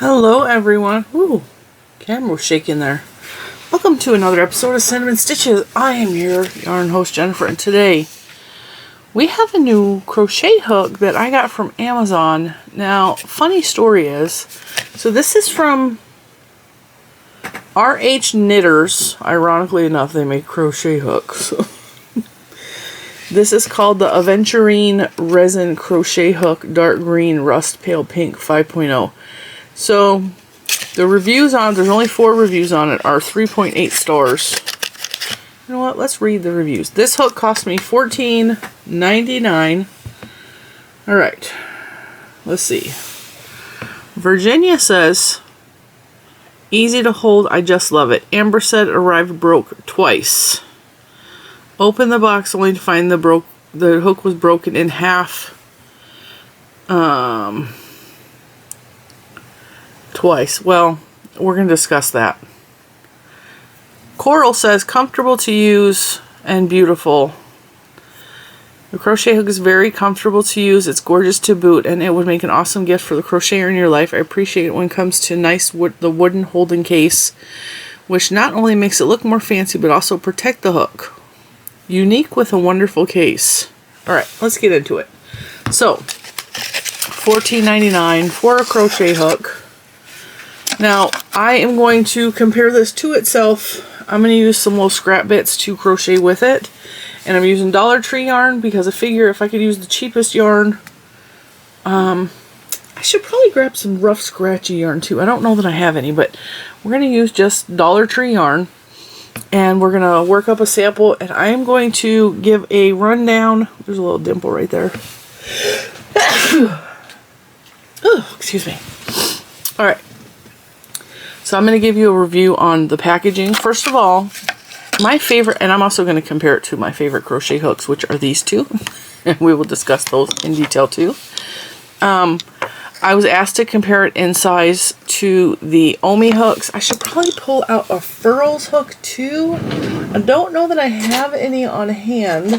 Hello everyone. Ooh, camera was shaking there. Welcome to another episode of Cinnamon Stitches. I am your yarn host Jennifer, and today we have a new crochet hook that I got from Amazon. Now, funny story is, so this is from RH Knitters. Ironically enough, they make crochet hooks. This is called the Aventurine Resin Crochet Hook Dark Green Rust Pale Pink 5.0. So, the reviews on, there's only 4 reviews on it, are 3.8 stars. You know what, let's read the reviews. This hook cost me $14.99. Alright, let's see. Virginia says, easy to hold, I just love it. Amber said arrived broke twice. Open the box only to find the hook was broken in half. Twice. Well, we're going to discuss that. Coral says, comfortable to use and beautiful. The crochet hook is very comfortable to use. It's gorgeous to boot, and it would make an awesome gift for the crocheter in your life. I appreciate it when it comes to the wooden holding case, which not only makes it look more fancy, but also protect the hook. Unique with a wonderful case. Alright, let's get into it. So, $14.99 for a crochet hook. Now, I am going to compare this to itself. I'm going to use some little scrap bits to crochet with it. And I'm using Dollar Tree yarn because I figure if I could use the cheapest yarn, I should probably grab some rough, scratchy yarn too. I don't know that I have any, but we're going to use just Dollar Tree yarn. And we're going to work up a sample, and I am going to give a rundown. There's a little dimple right there. Oh, excuse me. Alright. So I'm going to give you a review on the packaging. First of all, my favorite, and I'm also going to compare it to my favorite crochet hooks, which are these two. And we will discuss those in detail too. I was asked to compare it in size to the Ommi hooks. I should probably pull out a furls hook too. I don't know that I have any on hand.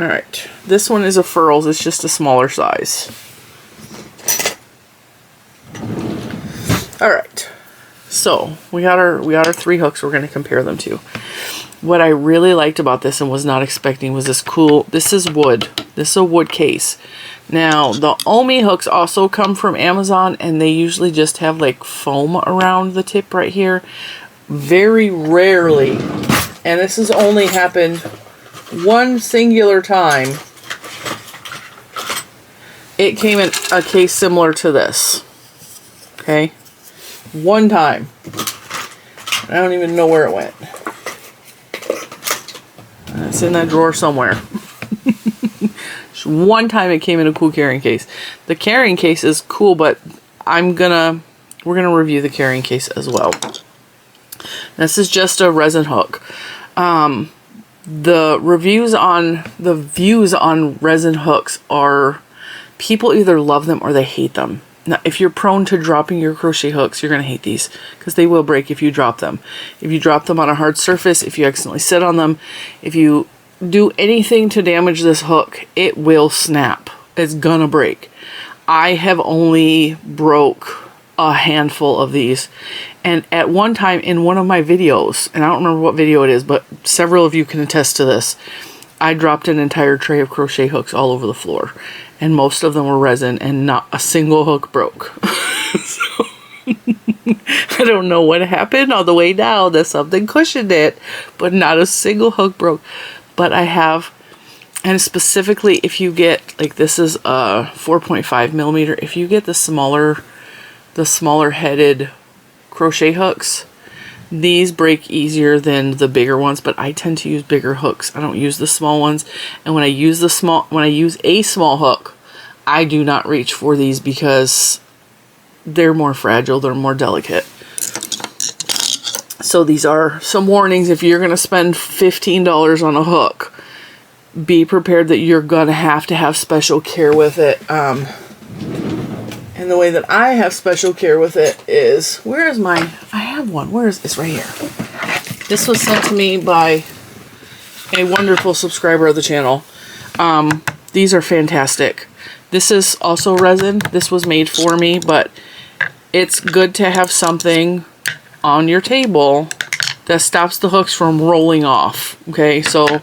Alright, this one is a furls. It's just a smaller size. Alright, so we got our 3 hooks we're going to compare them to. What I really liked about this and was not expecting was this cool, this is wood. This is a wood case. Now, the Ommi hooks also come from Amazon, and they usually just have like foam around the tip right here. Very rarely, and this has only happened one singular time, it came in a case similar to this. Okay? One time. I don't even know where it went. It's in that drawer somewhere. One time it came in a cool carrying case. The carrying case is cool, but we're gonna review the carrying case as well. This is just a resin hook. The views on resin hooks are, people either love them or they hate them. Now, if you're prone to dropping your crochet hooks, you're going to hate these because they will break if you drop them. If you drop them on a hard surface, if you accidentally sit on them, if you do anything to damage this hook, it will snap. It's gonna break. I have only broke a handful of these. And at one time in one of my videos, and I don't remember what video it is, but several of you can attest to this, I dropped an entire tray of crochet hooks all over the floor. And most of them were resin, and not a single hook broke. So, I don't know what happened on the way down, that something cushioned it, but not a single hook broke. But I have, and specifically if you get, like this is a 4.5 millimeter, if you get the smaller headed crochet hooks, these break easier than the bigger ones, but I tend to use bigger hooks. I don't use the small ones. And when I use a small hook, I do not reach for these because they're more fragile, they're more delicate. So these are some warnings. If you're going to spend $15 on a hook, be prepared that you're going to have special care with it. And the way that I have special care with it is, where is my, I have one. Where is this? Right here. This was sent to me by a wonderful subscriber of the channel. These are fantastic. This is also resin. This was made for me, but it's good to have something on your table that stops the hooks from rolling off. Okay, so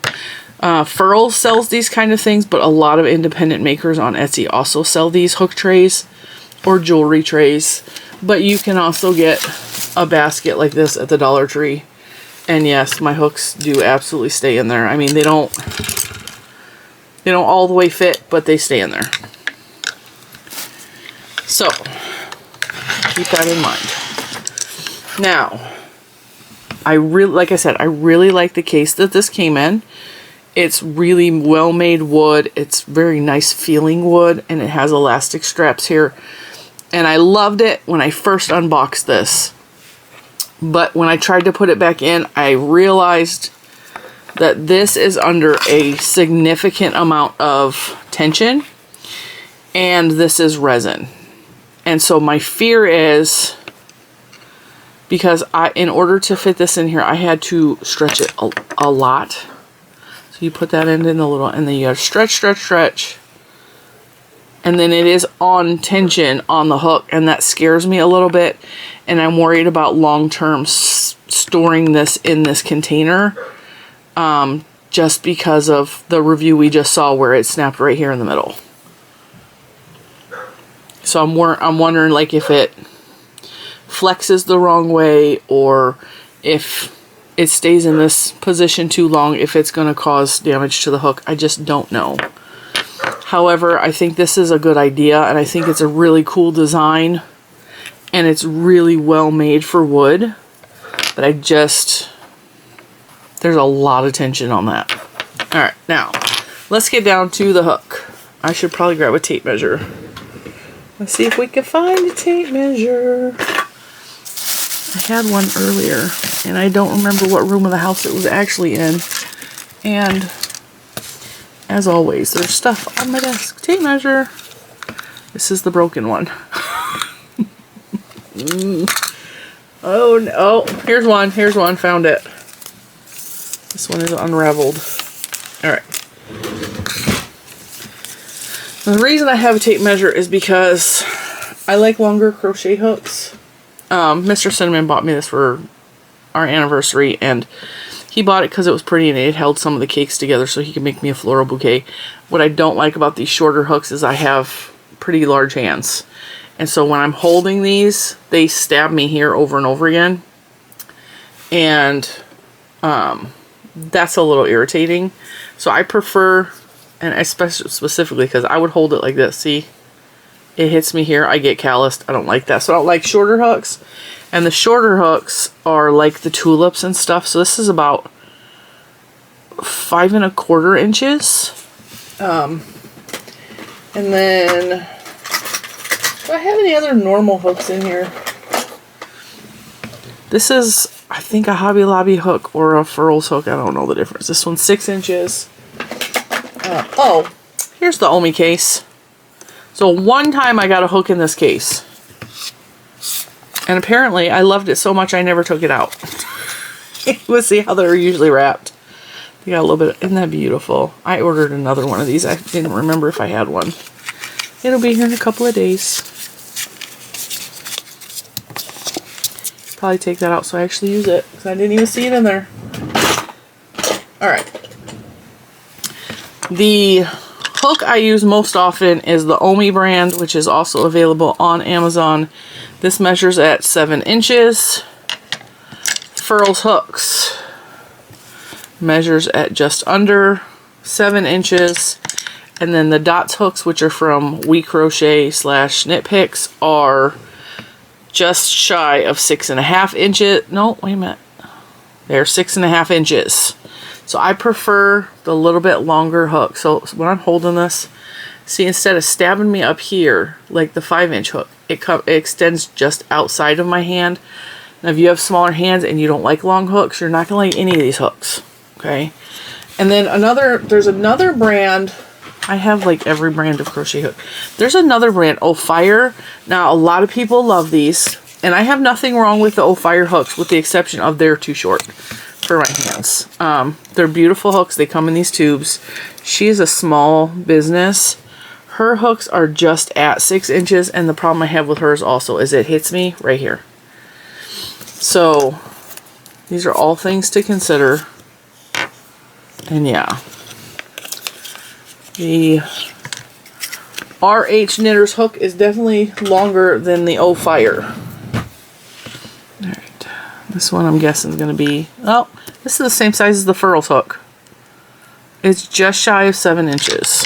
Furls sells these kind of things, but a lot of independent makers on Etsy also sell these hook trays or jewelry trays. But you can also get a basket like this at the Dollar Tree. And yes, my hooks do absolutely stay in there. I mean, they don't all the way fit, but they stay in there. So, keep that in mind. Now, like I said, I really like the case that this came in. It's really well-made wood. It's very nice feeling wood, and it has elastic straps here. And I loved it when I first unboxed this. But when I tried to put it back in, I realized that this is under a significant amount of tension, and this is resin. And so my fear is, because in order to fit this in here, I had to stretch it a lot. So you put that in the little, and then you have stretch. And then it is on tension on the hook, and that scares me a little bit. And I'm worried about long-term storing this in this container, just because of the review we just saw where it snapped right here in the middle. So I'm wondering, like, if it flexes the wrong way, or if it stays in this position too long, if it's going to cause damage to the hook. I just don't know. However, I think this is a good idea, and I think it's a really cool design, and it's really well made for wood. But there's a lot of tension on that. Alright, now, let's get down to the hook. I should probably grab a tape measure. Let's see if we can find a tape measure. I had one earlier, and I don't remember what room of the house it was actually in. And as always, there's stuff on my desk. Tape measure. This is the broken one. Oh no. Here's one. Found it. This one is unraveled. Alright. The reason I have a tape measure is because I like longer crochet hooks. Mr. Cinnamon bought me this for our anniversary, and he bought it because it was pretty and it held some of the cakes together so he could make me a floral bouquet. What I don't like about these shorter hooks is I have pretty large hands. And so when I'm holding these, they stab me here over and over again. And that's a little irritating. So I prefer, and especially specifically because I would hold it like this. See? It hits me here. I get calloused. I don't like that. So I don't like shorter hooks. And the shorter hooks are like the tulips and stuff. So this is about 5 1/4 inches. And then, do I have any other normal hooks in here? This is, I think, a Hobby Lobby hook or a Furls hook. I don't know the difference. This one's 6 inches. Oh, here's the Ommi case. So one time I got a hook in this case. And apparently I loved it so much I never took it out. Let's see how they're usually wrapped. They got a little bit, isn't that beautiful? I ordered another one of these. I didn't remember if I had one. It'll be here in a couple of days. Probably take that out so I actually use it, because I didn't even see it in there. Alright. The hook I use most often is the Ommi brand, which is also available on Amazon. This measures at 7 inches. Furls hooks measures at just under 7 inches. And then the Dots hooks, which are from WeCrochet / Knitpicks, are just shy of 6.5 inches. No, wait a minute. They're 6.5 inches. So I prefer the little bit longer hook. So when I'm holding this, see, instead of stabbing me up here like the 5-inch hook, it extends just outside of my hand. Now if you have smaller hands and you don't like long hooks, you're not going to like any of these hooks. Okay. And then there's another brand. I have like every brand of crochet hook. There's another brand, Fire. Now a lot of people love these, and I have nothing wrong with the Fire hooks, with the exception of they're too short for my hands. They're beautiful hooks. They come in these tubes. She is a small business. Her hooks are just at 6 inches, and the problem I have with hers also is it hits me right here. So these are all things to consider. And yeah, the RH Knitters hook is definitely longer than the O Fire. Alright, this one I'm guessing is going to be, oh, this is the same size as the furls hook. It's just shy of 7 inches.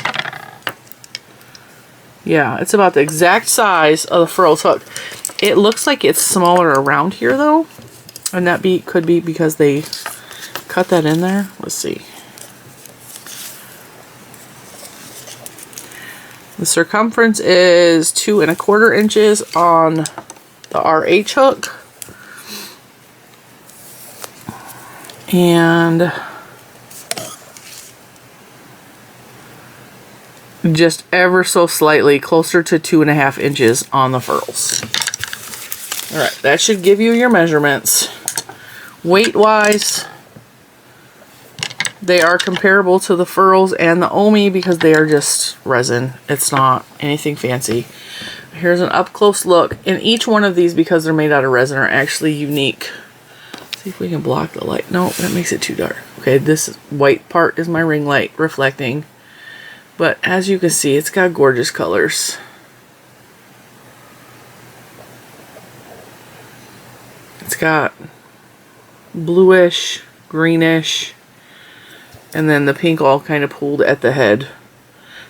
Yeah, it's about the exact size of the furls hook. It looks like it's smaller around here though. And that could be because they cut that in there. Let's see. The circumference is 2 1/4 inches on the RH hook. And just ever so slightly closer to 2 1/2 inches on the furls. Alright, that should give you your measurements. Weight wise, they are comparable to the furls and the Ommi because they are just resin. It's not anything fancy. Here's an up close look. And each one of these, because they're made out of resin, are actually unique. Let's see if we can block the light. No, that makes it too dark. Okay, this white part is my ring light reflecting. But as you can see, it's got gorgeous colors. It's got bluish, greenish, and then the pink all kind of pooled at the head.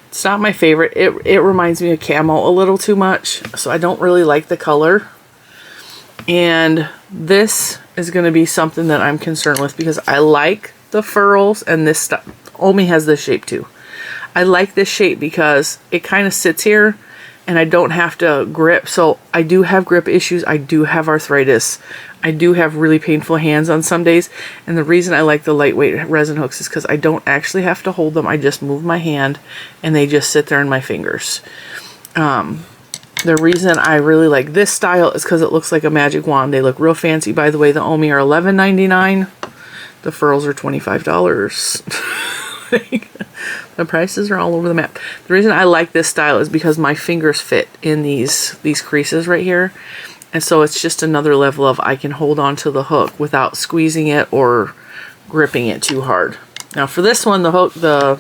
It's not my favorite. It reminds me of camo a little too much, so I don't really like the color. And this is going to be something that I'm concerned with because I like the furls, and this stuff. Ommi has this shape too. I like this shape because it kind of sits here and I don't have to grip. So I do have grip issues. I do have arthritis. I do have really painful hands on some days. And the reason I like the lightweight resin hooks is because I don't actually have to hold them. I just move my hand and they just sit there in my fingers. The reason I really like this style is because it looks like a magic wand. They look real fancy. By the way, the Ommi are $11.99. The furls are $25. The prices are all over the map. The reason I like this style is because my fingers fit in these creases right here. And so it's just another level of I can hold on to the hook without squeezing it or gripping it too hard. Now for this one, the hook, the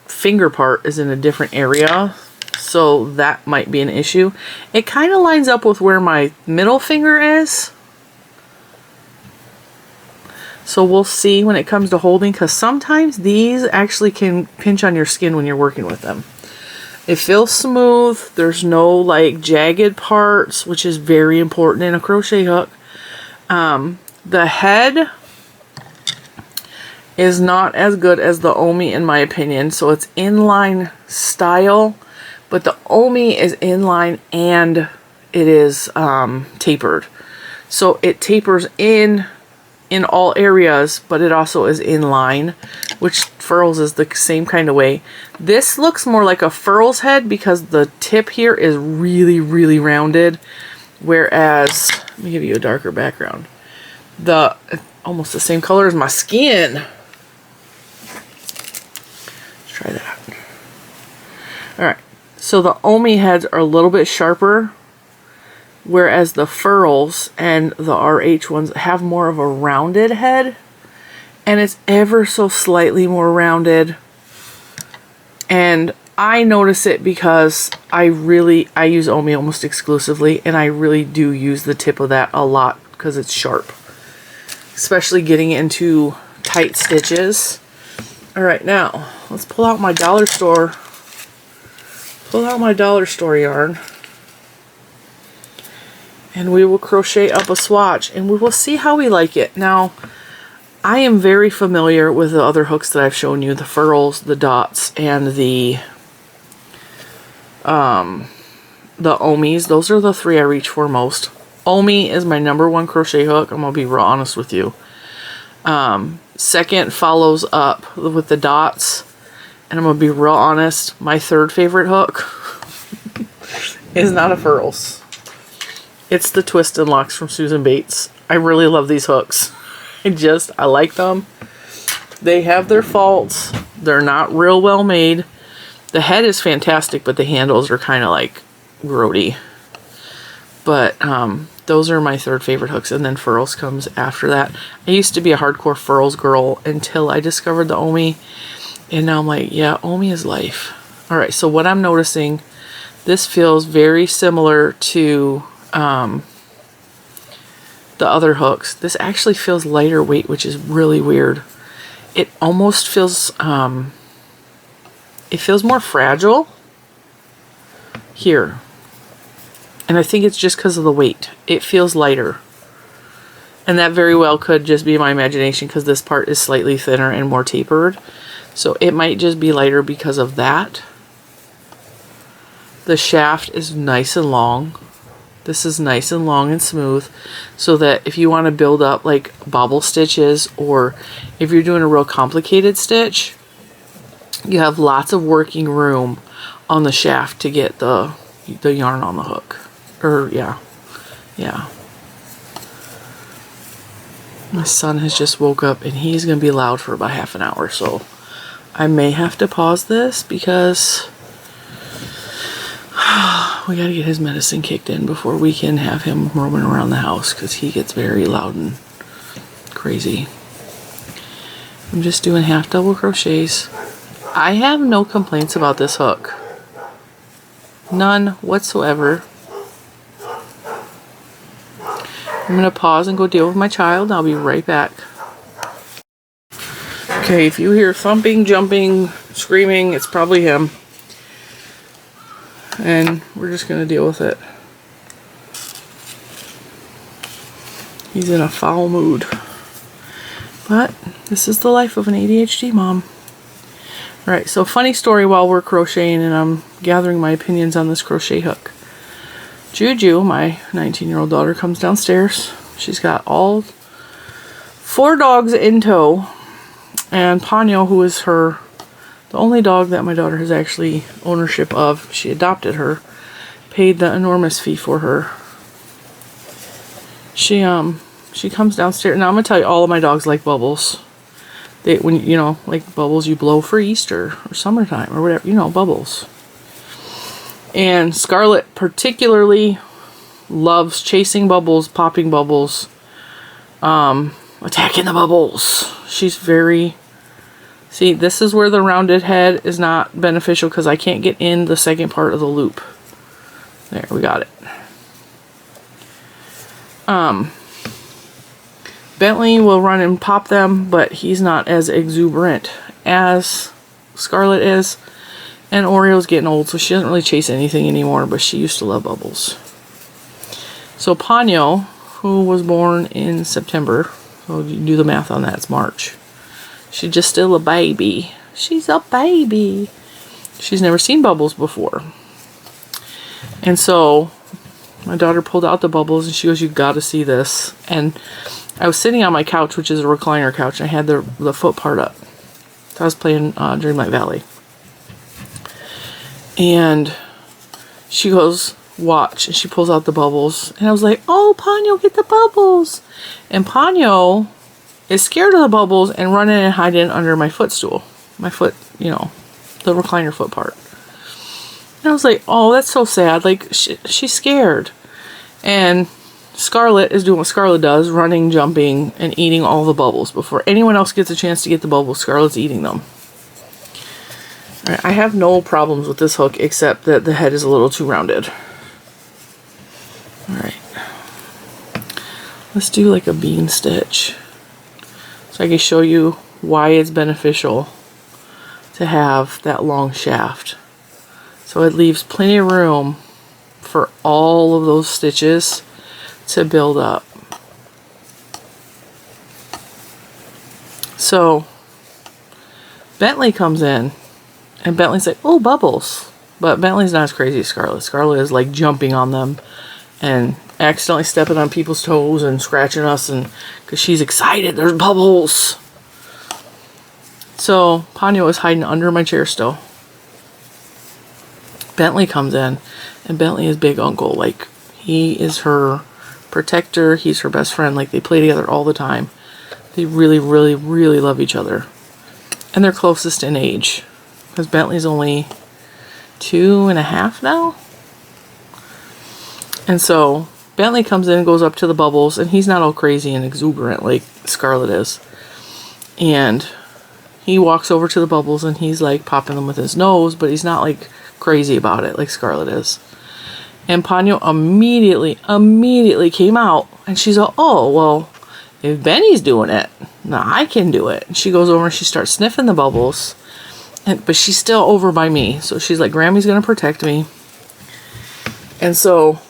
finger part is in a different area. So that might be an issue. It kind of lines up with where my middle finger is. So we'll see when it comes to holding, because sometimes these actually can pinch on your skin when you're working with them. It feels smooth. There's no like jagged parts, which is very important in a crochet hook. The head is not as good as the Ommi in my opinion. So it's inline style, but the Ommi is inline and it is tapered. So it tapers in all areas, but it also is in line, which furls is the same kind of way. This looks more like a furls head because the tip here is really, really rounded, whereas, let me give you a darker background. Almost the same color as my skin. Let's try that. Alright, so the Ommi heads are a little bit sharper, whereas the furls and the RH ones have more of a rounded head, and it's ever so slightly more rounded. And I notice it because I use Ommi almost exclusively, and I really do use the tip of that a lot because it's sharp, especially getting into tight stitches. All right, now let's pull out my dollar store. Pull out my dollar store yarn. And we will crochet up a swatch and we will see how we like it. Now, I am very familiar with the other hooks that I've shown you, the furls, the dots, and the Ommis. Those are the three I reach for most. Ommi is my #1 crochet hook. I'm going to be real honest with you. Second follows up with the dots. And I'm going to be real honest, my third favorite hook is not a furls. It's the Twist and Locks from Susan Bates. I really love these hooks. I like them. They have their faults, They're not real well made. The head is fantastic, but the handles are kind of like grody. But those are my third favorite hooks, and then furls comes after that. I used to be a hardcore furls girl until I discovered the Ommi, and now I'm like, yeah, Ommi is life. All right, so what I'm noticing, this feels very similar to the other hooks. This actually feels lighter weight, which is really weird. It almost feels, it feels more fragile here. And I think it's just because of the weight. It feels lighter. And that very well could just be my imagination because this part is slightly thinner and more tapered. So it might just be lighter because of that. The shaft is nice and long. This is nice and long and smooth, so that if you want to build up like bobble stitches, or if you're doing a real complicated stitch, you have lots of working room on the shaft to get the yarn on the hook. Or yeah. My son has just woke up and he's going to be loud for about half an hour, so I may have to pause this because we got to get his medicine kicked in before we can have him roaming around the house, because he gets very loud and crazy. I'm just doing half double crochets. I have no complaints about this hook. None whatsoever. I'm going to pause and go deal with my child. I'll be right back. Okay, if you hear thumping, jumping, screaming, it's probably him. And we're just going to deal with it. He's in a foul mood. But this is the life of an ADHD mom. Alright, so funny story while we're crocheting and I'm gathering my opinions on this crochet hook. Juju, my 19-year-old daughter, comes downstairs. She's got all 4 dogs in tow. And Poncho, who is the only dog that my daughter has actually ownership of, she adopted her, paid the enormous fee for her. She comes downstairs. Now I'm gonna tell you, all of my dogs like bubbles. When you know, like bubbles you blow for Easter or summertime or whatever, you know, bubbles. And Scarlet particularly loves chasing bubbles, popping bubbles, attacking the bubbles. She's very... See, this is where the rounded head is not beneficial because I can't get in the second part of the loop. There, we got it. Bentley will run and pop them, but he's not as exuberant as Scarlet is. And Oreo's getting old, so she doesn't really chase anything anymore, but she used to love bubbles. So Poncho, who was born in September, so you do the math on that, it's March. She's just still a baby. She's a baby. She's never seen bubbles before. And so my daughter pulled out the bubbles and she goes, "You gotta see this." And I was sitting on my couch, which is a recliner couch, and I had the foot part up. So I was playing Dreamlight Valley. And she goes, "Watch." And she pulls out the bubbles. And I was like, "Oh, Poncho, get the bubbles." And Poncho is scared of the bubbles and running and hiding under my footstool. My foot, you know, the recliner foot part. And I was like, oh, that's so sad. Like, she's scared. And Scarlet is doing what Scarlet does, running, jumping, and eating all the bubbles. Before anyone else gets a chance to get the bubbles, Scarlet's eating them. All right, I have no problems with this hook, except that the head is a little too rounded. Alright. Let's do like a bean stitch. So I can show you why it's beneficial to have that long shaft. So it leaves plenty of room for all of those stitches to build up. So Bentley comes in and Bentley's like, "Oh, bubbles." But Bentley's not as crazy as Scarlet. Scarlet is like jumping on them and accidentally stepping on people's toes and scratching us, and because she's excited, there's bubbles. So Poncho is hiding under my chair still. Bentley comes in, and Bentley is big uncle. Like, he is her protector. He's her best friend. Like, they play together all the time. They really, really, really love each other. and they're closest in age, because Bentley's only 2.5 now. And so Bentley comes in and goes up to the bubbles, and he's not all crazy and exuberant like Scarlett is. And he walks over to the bubbles and he's like popping them with his nose, but he's not like crazy about it like Scarlett is. And Ponyo immediately came out, and she's like, oh, well, if Benny's doing it, now I can do it. And she goes over and she starts sniffing the bubbles, but she's still over by me. So she's like, Grammy's going to protect me. And so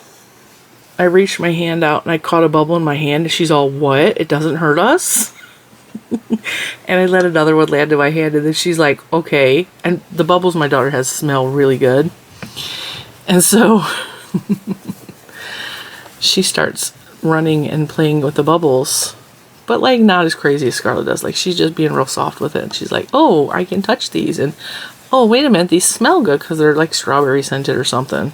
I reached my hand out and I caught a bubble in my hand, and she's all, what? It doesn't hurt us? And I let another one land in my hand, and then she's like, okay. And the bubbles my daughter has smell really good. And so she starts running and playing with the bubbles, but like not as crazy as Scarlett does. Like she's just being real soft with it. And she's like, oh, I can touch these. And oh, wait a minute, these smell good because they're like strawberry scented or something.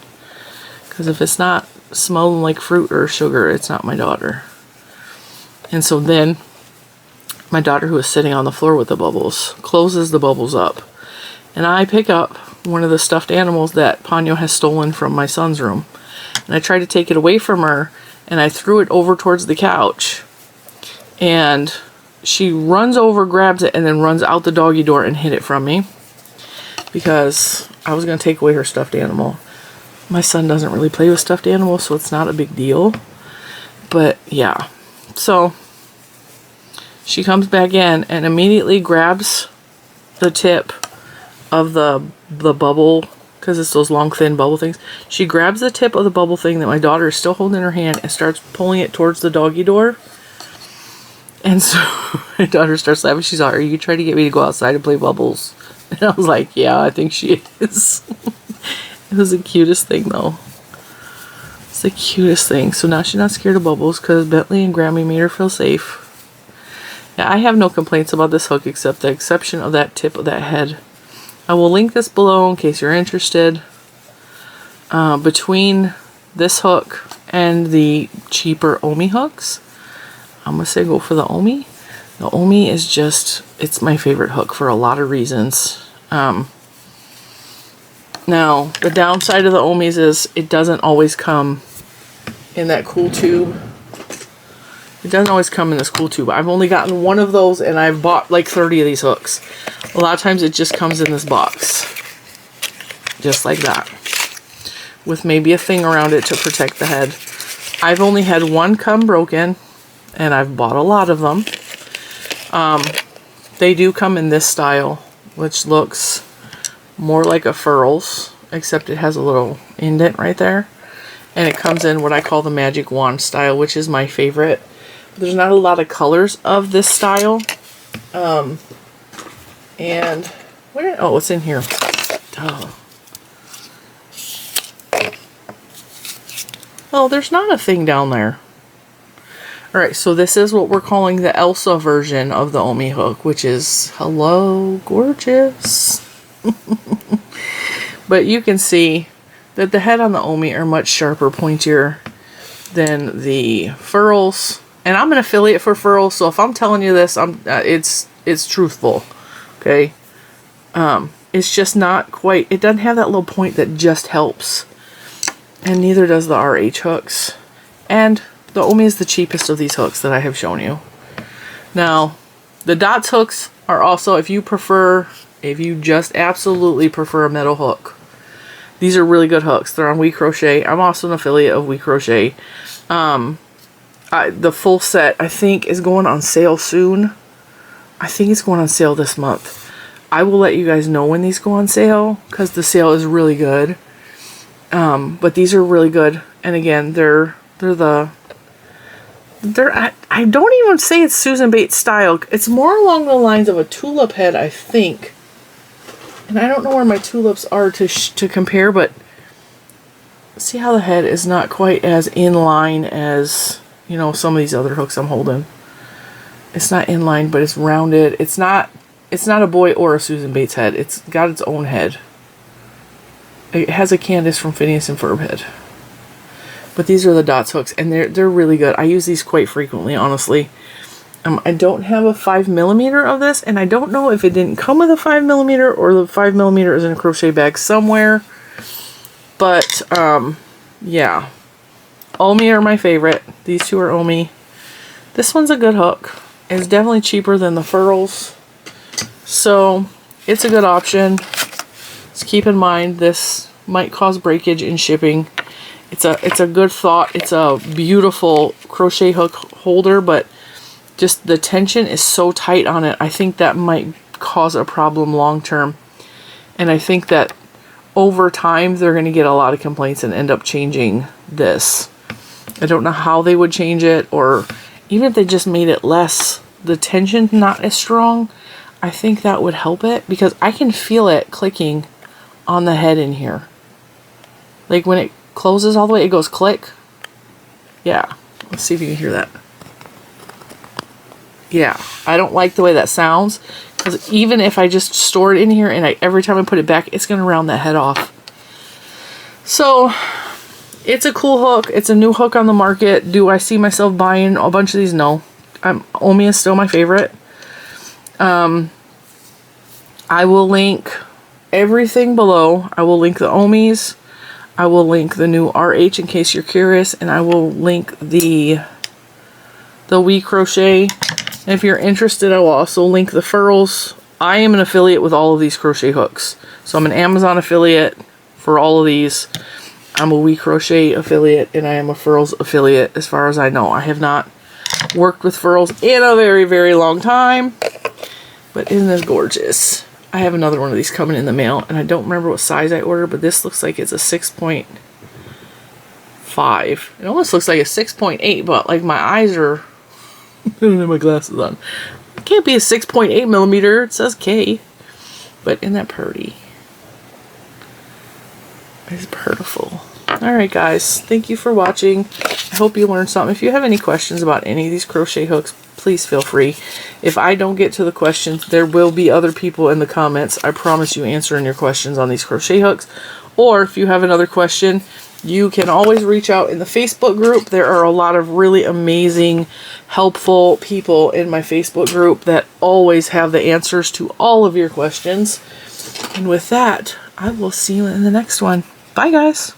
Because if it's not smelling like fruit or sugar, it's not my daughter. And so then my daughter, who is sitting on the floor with the bubbles, closes the bubbles up. And I pick up one of the stuffed animals that Ponyo has stolen from my son's room. And I try to take it away from her, and I threw it over towards the couch. And she runs over, grabs it, and then runs out the doggy door and hid it from me. Because I was going to take away her stuffed animal. My son doesn't really play with stuffed animals, so it's not a big deal. But yeah. So she comes back in and immediately grabs the tip of the bubble, because it's those long thin bubble things. She grabs the tip of the bubble thing that my daughter is still holding in her hand and starts pulling it towards the doggy door. And so my daughter starts laughing. She's like, are you trying to get me to go outside and play bubbles? And I was like, yeah, I think she is. It was the cutest thing though. It's the cutest thing. So now she's not scared of bubbles because Bentley and Grammy made her feel safe. Yeah, I have no complaints about this hook except the exception of that tip of that head. I will link this below in case you're interested. Between this hook and the cheaper Ommi hooks, I'm going to say go for the Ommi. The Ommi is just, it's my favorite hook for a lot of reasons. Now, the downside of the Ommis is it doesn't always come in that cool tube. It doesn't always come in this cool tube. I've only gotten one of those, and I've bought like 30 of these hooks. A lot of times it just comes in this box. Just like that. With maybe a thing around it to protect the head. I've only had one come broken, and I've bought a lot of them. They do come in this style, which looks more like a furls, except it has a little indent right there. And it comes in what I call the Magic Wand style, which is my favorite. There's not a lot of colors of this style. And where? Oh, it's in here. Oh, there's not a thing down there. Alright, so this is what we're calling the Elsa version of the Ommi hook, which is, hello, gorgeous. But you can see that the head on the Ommi are much sharper, pointier than the furls. And I'm an affiliate for furls, so if I'm telling you this, it's truthful. Okay? It's just not quite, it doesn't have that little point that just helps. And neither does the RH hooks. And the Ommi is the cheapest of these hooks that I have shown you. Now, the Dots hooks are also, if you just absolutely prefer a metal hook, these are really good hooks. They're on WeCrochet. I'm also an affiliate of WeCrochet. The full set, I think, is going on sale soon. I think it's going on sale this month. I will let you guys know when these go on sale, because the sale is really good. But these are really good. And again, I don't even say it's Susan Bates style. It's more along the lines of a tulip head, I think. And I don't know where my tulips are to compare, but see how the head is not quite as in line as, you know, some of these other hooks I'm holding. It's not in line, but it's rounded. It's not a boy or a Susan Bates head. It's got its own head. It has a Candace from Phineas and Ferb head. But these are the Dots hooks, and they're really good. I use these quite frequently, honestly. I don't have a 5mm of this, and I don't know if it didn't come with a 5mm or the 5mm is in a crochet bag somewhere. But, yeah. Ommi are my favorite. These two are Ommi. This one's a good hook. It's definitely cheaper than the furls. So, it's a good option. Just keep in mind, this might cause breakage in shipping. It's a good thought. It's a beautiful crochet hook holder, but just the tension is so tight on it. I think that might cause a problem long term. And I think that over time, they're going to get a lot of complaints and end up changing this. I don't know how they would change it, or even if they just made it less, the tension not as strong, I think that would help it, because I can feel it clicking on the head in here. Like when it closes all the way, it goes click. Yeah, let's see if you can hear that. Yeah, I don't like the way that sounds, because even if I just store it in here and every time I put it back, it's going to round that head off. So, it's a cool hook. It's a new hook on the market. Do I see myself buying a bunch of these? No. Ommi is still my favorite. I will link everything below. I will link the Ommis. I will link the new RH in case you're curious, and I will link the WeCrochet. And if you're interested, I will also link the furls. I am an affiliate with all of these crochet hooks. So I'm an Amazon affiliate for all of these. I'm a WeCrochet affiliate, and I am a furls affiliate as far as I know. I have not worked with furls in a very, very long time. But isn't this gorgeous? I have another one of these coming in the mail, and I don't remember what size I ordered, but this looks like it's a 6.5. It almost looks like a 6.8, but like my eyes are... I don't have my glasses on. It can't be a 6.8mm. It says K. But isn't that pretty? It's beautiful. Alright guys, thank you for watching. I hope you learned something. If you have any questions about any of these crochet hooks, please feel free. If I don't get to the questions, there will be other people in the comments. I promise you answering your questions on these crochet hooks. Or if you have another question, you can always reach out in the Facebook group. There are a lot of really amazing, helpful people in my Facebook group that always have the answers to all of your questions. And with that, I will see you in the next one. Bye guys!